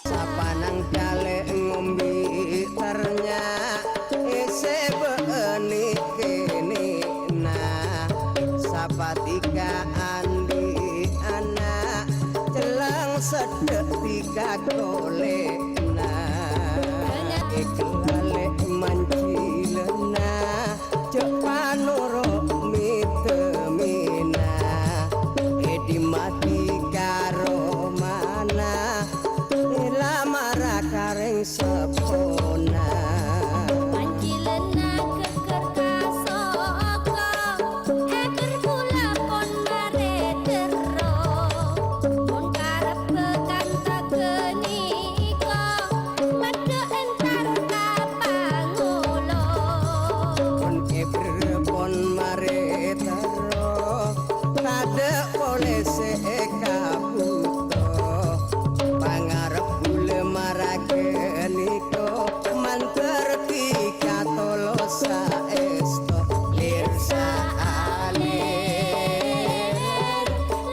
Sapanang jale ngombe ternyata ise beuni kene nah sapatika andi anak celang sedek tiga golena ikelale mancilena cepanuro mitemina edi mati karo mana lamara kareng sepona Panjilena keker kasoko eker kula pon bare tero pon karep bekanta genika medhe entar kapangulo pon eber pon mare tero tade oleh sekaputo pangarep bule marake niko manterti katolo saesto lir saalir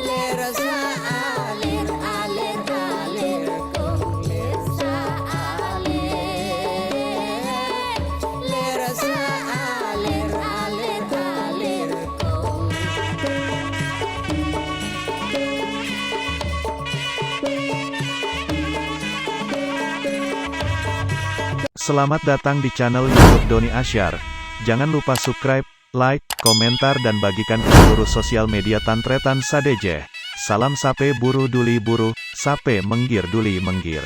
lir saalir alir alir lir saalir lir saalir alir alir Selamat datang di channel YouTube Doni Asyar. Jangan lupa subscribe, like, komentar dan bagikan ke seluruh sosial media Tantretan Sadejeh. Salam sape buru duli buru, sape menggir duli menggir.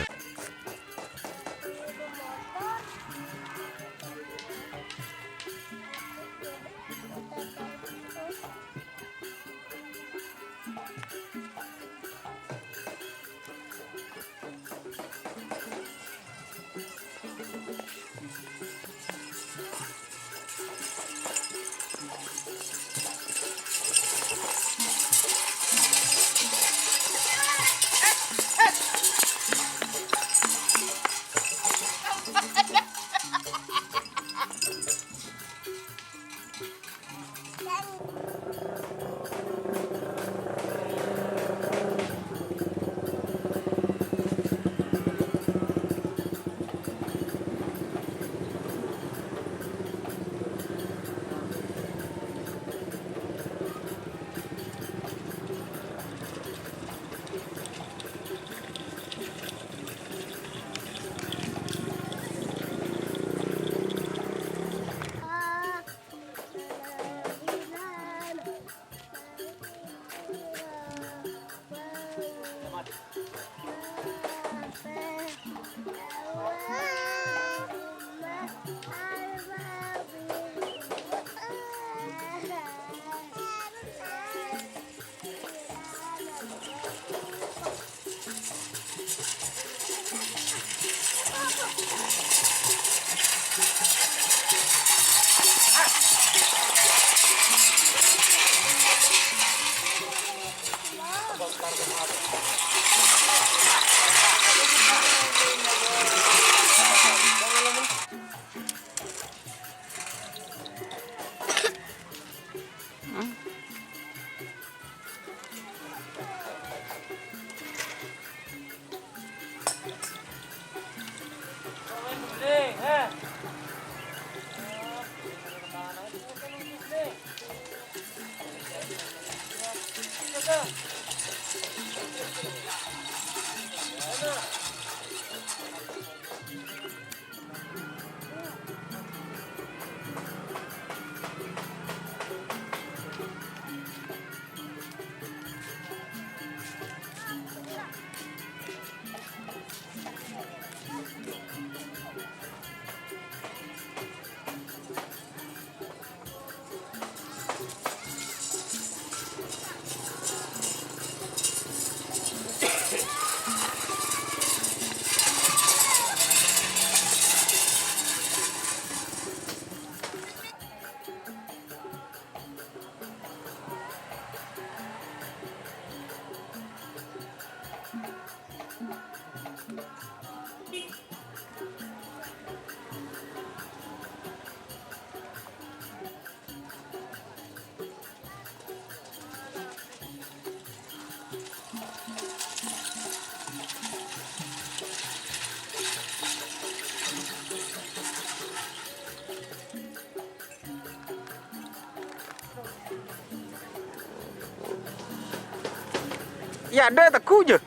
Ya ada teku je.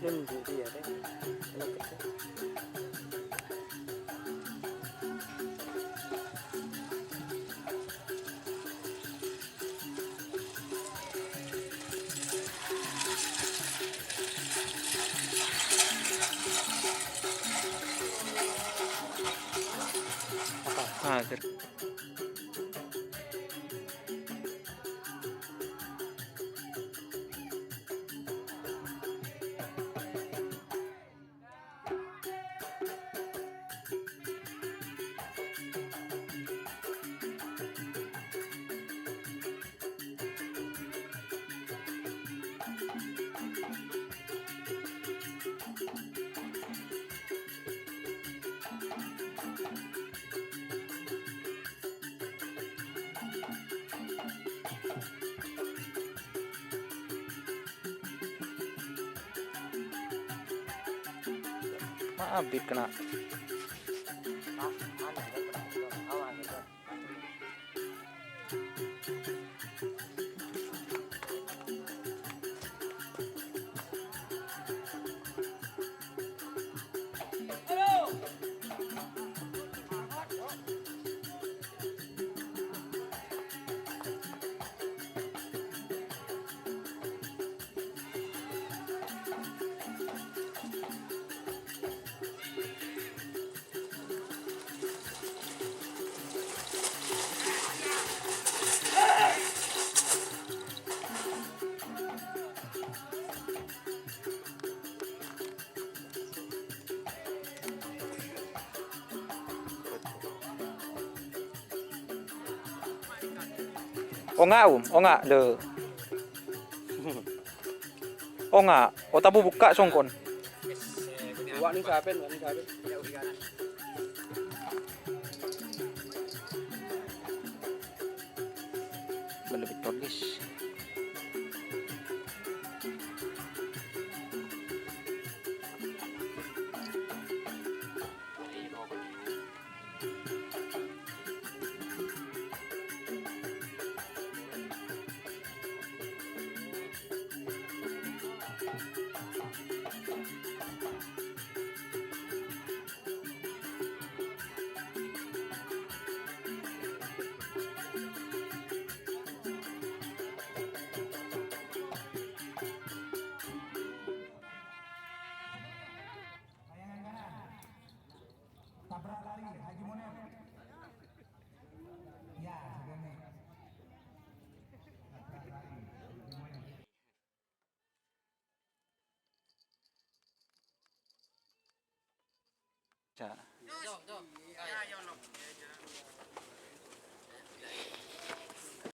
Nunggu dia deh. Ah, maaf, bit kena. Oh enggak, Oh enggak, le. Oh enggak. Oh tabu buka songkon. Wak ning sapen. Lebih tulis. Ya.